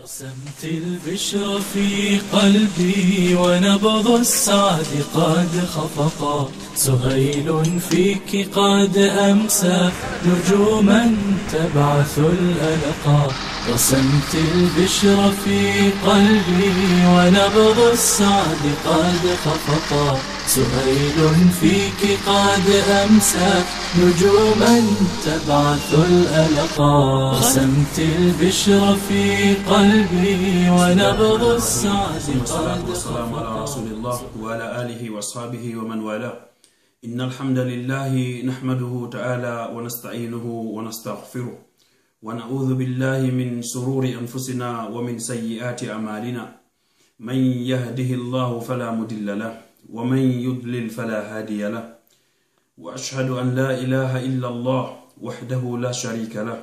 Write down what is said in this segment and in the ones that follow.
رسمت البشر في قلبي ونبض السعد قد خفقا، سهيل فيك قد أمسى نجوما تبعث الألقا. رسمت البشر في قلبي ونبض السعد قد خفقا، سهيل فيك قد أمسى نجوما تبعث الألقا. رسمت البشر في قلبي ونبض السعد قد والسلام على رسول الله وعلى آله وأصحابه ومن والاه. إن الحمد لله نحمده تعالى ونستعينه ونستغفره ونعوذ بالله من شرور أنفسنا ومن سيئات أعمالنا. من يهده الله فلا مضل له ومن يضلل فلا هادي له، وأشهد أن لا إله إلا الله وحده لا شريك له،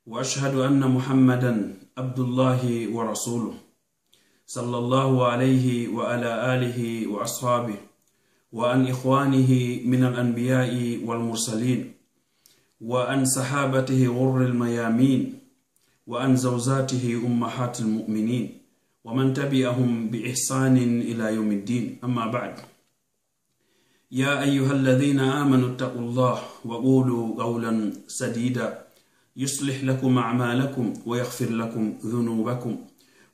وأشهد أن محمدا عبد الله ورسوله صلى الله عليه وعلى آله وأصحابه وعن إخوانه من الأنبياء والمرسلين وعن صحابته غر الميامين وعن زوجاته أمهات المؤمنين ومن تبعهم بإحسان إلى يوم الدين. أما بعد، يا أيها الذين آمنوا اتقوا الله وقولوا قولا سديدا يصلح لكم أعمالكم ويغفر لكم ذنوبكم،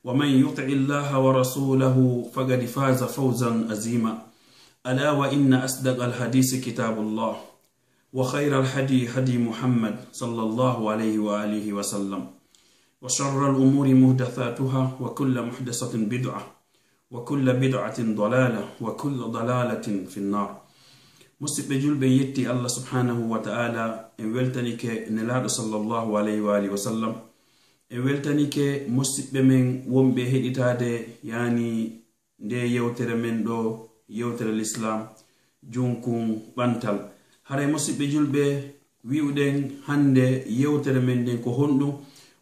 ومن يطع الله ورسوله فقد فاز فوزا عظيما. ألا وإن أصدق الحديث كتاب الله، وخير الهدي هدي محمد صلى الله عليه وآله وسلم، وشر الأمور محدثاتها وكل محدثة بدعة وكل بدعة ضلالة وكل ضلالة في النار. مسبب جلب يتي الله سبحانه وتعالى إن ولتنك نلاد صلى الله عليه وآله وسلم، إن ولتنك مسبب من ومبه إتادة يعني دي يوتر من دو يوتر الإسلام جونكم بانتال. هاري مسبب جلب ويودن هند يوتر من دين كهندو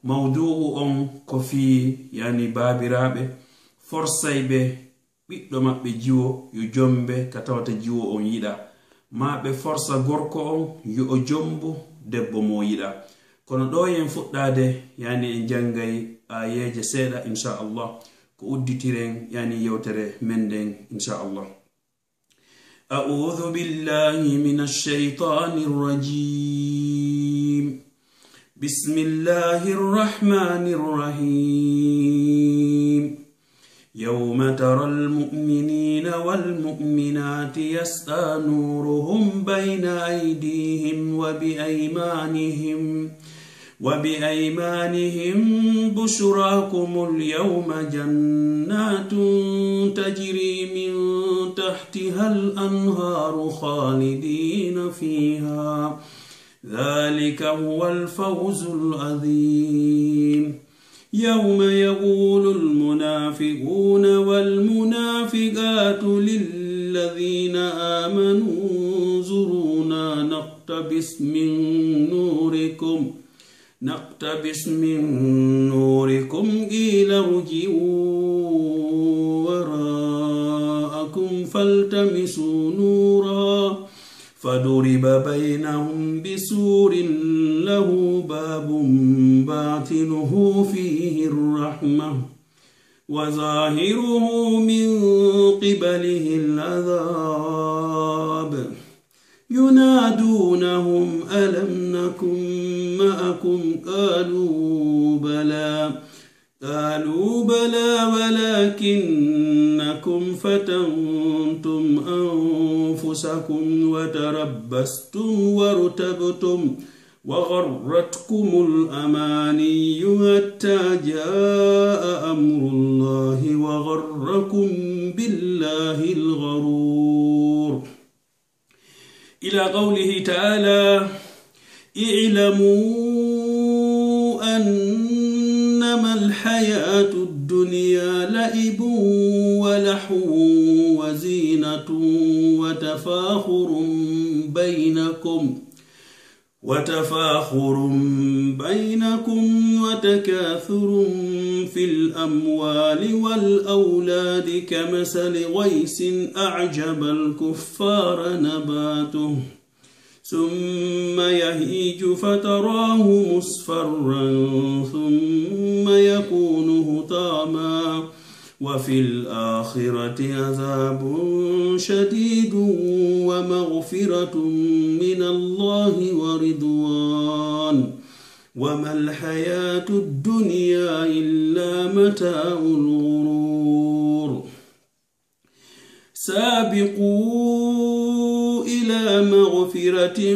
موضوع كفي يعني بابرابه forsaybe ɓiɗɗo maɓɓe jiwo yo jombe ka tawata jiwo on yiɗa, maɓe forsa gorko on yo o jombo debbo mo yiɗa. kono ɗo yen fuɗɗade yani en jangay ayeje seeɗa inchallah ko udditiren yani yewtere menden inchallah. أعوذ بالله من الشيطان الرجيم. بسم الله الرحمن الرحيم. يوم ترى المؤمنين والمؤمنات يسعى نورهم بين أيديهم وبأيمانهم بشراكم اليوم جنات تجري من تحتها الأنهار خالدين فيها، ذلك هو الفوز العظيم. يوم يقول المنافقون والمنافقات للذين آمنوا انظرونا نقتبس من نوركم قيل ارجعوا وراءكم فالتمسوا نورا فضرب بينهم بسور له باب باطنه فيه الرحمة وظاهره من قبله العذاب. ينادونهم ألم نكن معكم قالوا بلى ولكنكم فتنتم أنفسكم وتربستم وارتبتم وغرتكم الأماني حتى جاء أمر الله وغركم بالله الغرور. إلى قوله تعالى: اعلموا أنما الحياة الدنيا لعب ولهو وزينة وتفاخر بينكم وتكاثر في الأموال والأولاد كمثل غيث أعجب الكفار نباته ثم يهيج فتراه مصفرا ثم يكون هطاما وفي الآخرة عذاب شديد ومغفرة من الله ورضوان وما الحياة الدنيا إلا متاع الغرور سابقوا إلى مغفرة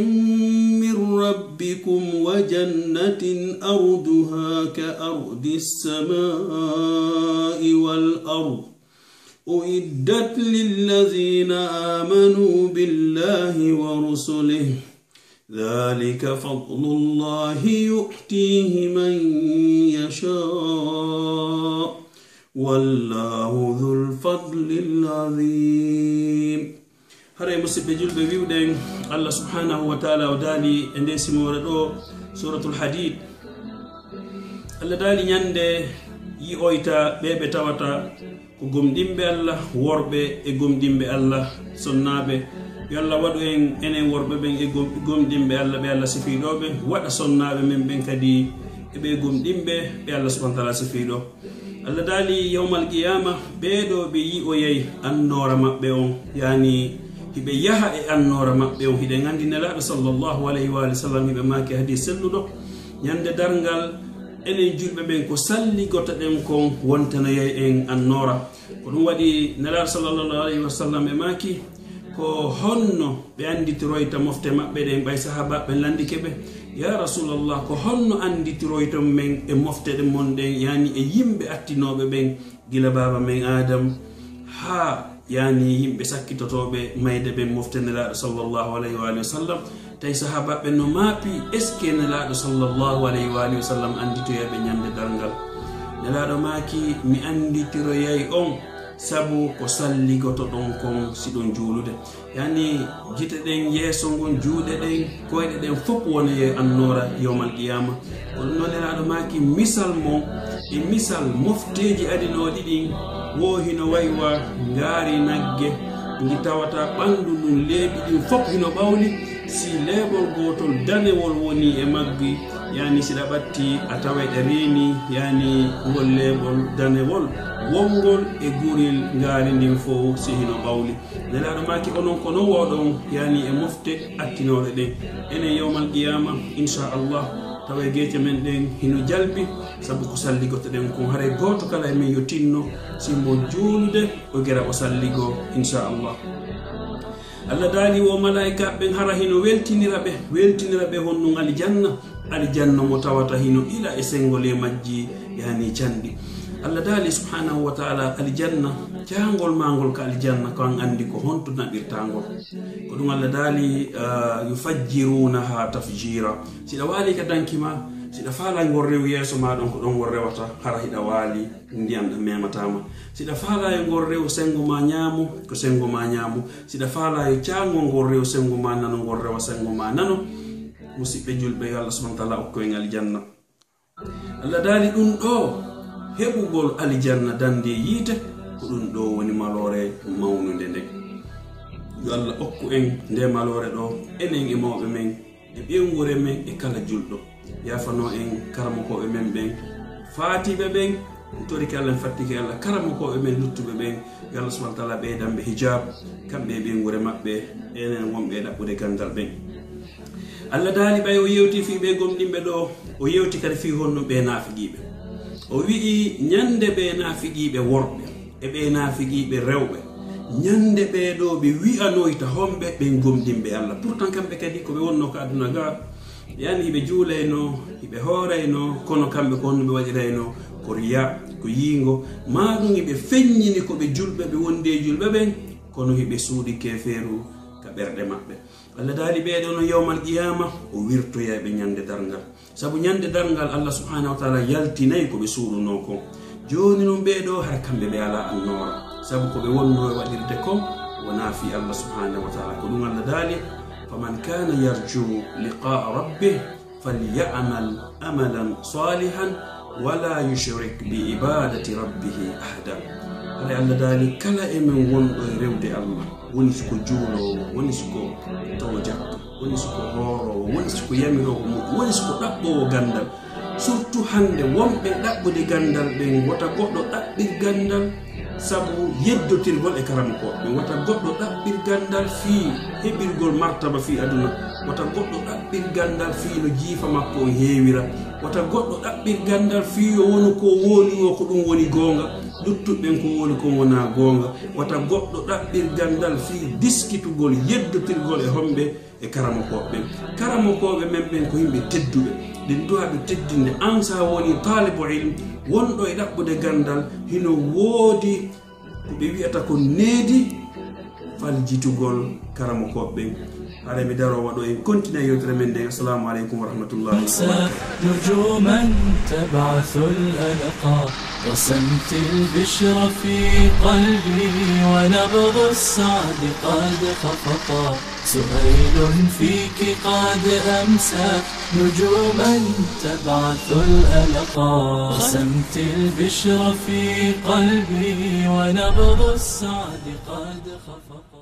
من ربكم وجنة أرضها كأرض السماء والأرض أعدت للذين آمنوا بالله ورسله ذلك فضل الله يؤتيه من يشاء والله ذو الفضل العظيم. hare musidɓe julɓe wiwɗen Allah subhanahu wa ta'ala o daali e nde simore ɗo suratul hadid. Allah daali ñande yi'oyta ɓe tawata ko gomɗinɓe Allah worɓe e gomɗinɓe Allah sonnaɓe yo Allah waɗu en enen worɓe ɓen e gomɗinɓe Allah ɓe Allah sifiɗoɓe waɗa sonnaɓe men ɓen kadi e ɓe gomɗinɓe ɓe Allah subhanahu wa ta'ala sifiɗo. Allah daali yawmal qiyama ɓeɗo ɓe yi'oyay annora maɓɓe on yani hiɓe yaha e annora maɓɓe on hiɗe gandi nelaɗo sallllahu alayhi wa sallam hiɓe maki hadis selluɗo ñande dargal enen julɓe ɓen ko salligota ɗen kon wontanoyay en annora ko ɗum waɗi nelaɗo sallllahu alayhi wa sallam ɓe maki ko honno ɓe anditiroyta mofte maɓɓe ɗen ɓay sahaba ɓe landikeɓe ya rasulallah ko honno anditiroyta men e mofte ɗen mon ɗen yani e yimɓe attinoɓe ɓen gila baba men adam ha yani yimɓe sakkitotoɓe mayde ɓen mofte nelaɗo sallllahu alayhi wa sallam tawi sahaba ɓe no maapi est ce que nelaɗo sallllahu alayhi wa sallam anditoyaɓe ñande dargal nelaɗo maaki mi anditiroyay on sabu ko salligoto ɗon kon siɗon juulude yani gite ɗen yeeso ngon juuɗe ɗen koyɗe ɗen fof wona ye annora yawmal qiyama ko ɗum noon nelaɗo maaki misal mo e misal mofteji adinoɗi ɗin wo hino waywa ngaari nagge ndi tawata ɓandu ɗum leeɓi ɗin fof hino ɓawli si leeɓol gotol danewol woni e maggi yani siɗa ɓatti a tawa ɗe reeni yani ngol leeɓol danewol wongol e guril ngaari ndin fof si hino ɓawli nelaɗo maki onon ko non woɗon yani e mofte attinoɗe ɗen enen yawmal qiyama inchallah tawa geece men ɗen hino jalbi sabu ko salligoto ɗen kon haray goto kala e men yo tinno simbo juulude o gera o salligo inchallah. Allah daali wo malaika ɓen hara hino weltinira ɓe honno aljanna mo tawata hino ila e sengole majji yani candi. Allah daali subhanahu wa ta'ala aljanna jangol mangol ka aljanna ko an andi ko honto naɓirtangol ko ɗum Allah daali yufajjirunaha tafjira siɗa waali ka dankima siɗa faala ngol rew yeeso maɗon ko ɗon ngol rewata hara hiɗa waali ndiyam ɗam mematama siɗa faala e ngol rew sengo ma ñaamu ko sengo ma ñaamu siɗa faala e caangol ngol rew sengo ma nano ngol rewa sengo ma nano musidɓe julɓe Allah subhanahu wa ta'ala okko en aljanna. Allah daali ɗum ɗo heɓugol aljanna dande yiite ko ɗum ɗo woni malore mawnude nde yo Allah okku en nde malore ɗo enen e mawɓe men e ɓengure men e kala julɗo yafano en karamokoɓe men ɓen faatiɓe ɓen toriki Allah en fattiki Allah karamokoɓe men luttuɓe ɓen yo Allah subhanahu wa ta'ala ɓeydanɓe hijab kamɓe e ɓengure maɓɓe enen wonɓe e ɗaɓɓude gandal ɓen. Allah daali ɓay o yewti fi ɓe gomɗinɓe ɗo o yewti kadi fi honno ɓe naafiqiɓe o wi'i ñande ɓe naafiqiɓe worɓe e ɓe naafiqiɓe rewɓe ñande ɓeɗo ɓe wi'anoyta homɓe ɓen gomɗinɓe Allah pourtant kamɓe kadi ko ɓe wonno ko aduna ga yani hiɓe juulayno hiɓe hoorayno kono kamɓe ko honno ɓe waɗirayno ko riya ko yiingo maɗum hiɓe feññini ko ɓe julɓe ɓe wonde julɓe ɓen kono hiɓe suuɗi keferu ka ɓerɗe maɓɓe. Allah daali ɓeɗo no yawmal qiyama o wirtoyaɓe ñande dargal sabu ñande dargal Allah subhanahu wa ta'ala yaltinayi ko ɓe suuɗuno ko joni noon ɓeɗo har kamɓe ɓe ala annora sabu ko ɓe wonno e waɗirde ko wona fi Allah subhanahu wa ta'ala ko ɗum Allah daali faman kana yarju liqa'a rabbih falyamal amalan salihan wala yushrik bi ibadati rabbih ahada. ala Allah daali kala e men wonɗo e rewde Allah woni siko juulowo woni siko tawo jakka woni siko hoorowo woni siko yamirowo muɗum woni siko ɗaɓɓowo gandal surtout hande wonɓe ɗaɓɓude gandal ɓen wota goɗɗo ɗaɓɓir gandal sabu yeddotirgol e karama ko ɓe wata goɗɗo ɗaɓɓir gandal fii heɓirgol martaba fii aduna wata goɗɗo ɗaɓɓir gandal fii no jiifa makko o heewira wata goɗɗo ɗaɓɓir gandal fii o woni ko woni o ko ɗum woni goonga luttuɓɓen ko woni ko wona goonga wata goɗɗo ɗaɓɓir gandal fii diskitugol yeddotirgol e homɓe e karamokoɓe men ɓen ko yimɓe tedduɓe ɗin duwaɓe teddinde an sa woni talibo ilm wonɗo e ɗaɓɓude gandal hino woodi ko ɓe wiyata ko needi faljitugol karamokoɓe على مدار وضوء كنت يوتر من دين السلام عليكم ورحمة الله وبركاته نجوما تبعث الألقى رسمت البشر في قلبي ونبض السعد قد خفقا سهيل فيك قد أمسى نجوما تبعث الألقى رسمت البشر في قلبي ونبض السعد قد خفقا